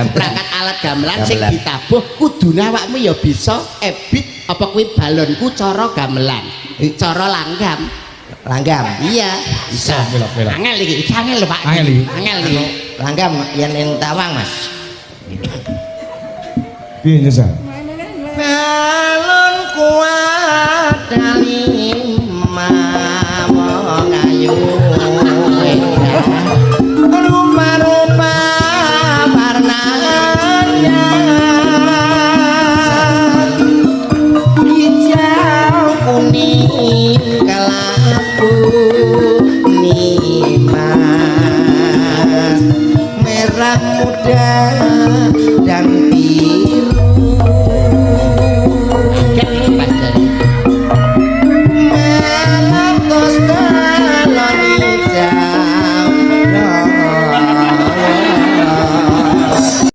perangkat alat gamelan sing ditabuh kudune awakmu ya bisa ebit apa kuwi balonku cara gamelan cara langgam iya bisa angel iki angel lho Pak angel iki langgam yen tawang Mas piye nyesal balon kuat dalima wong ayu rupa-rupa warnanya hijau kuning kelabu nimas merah muda dan biru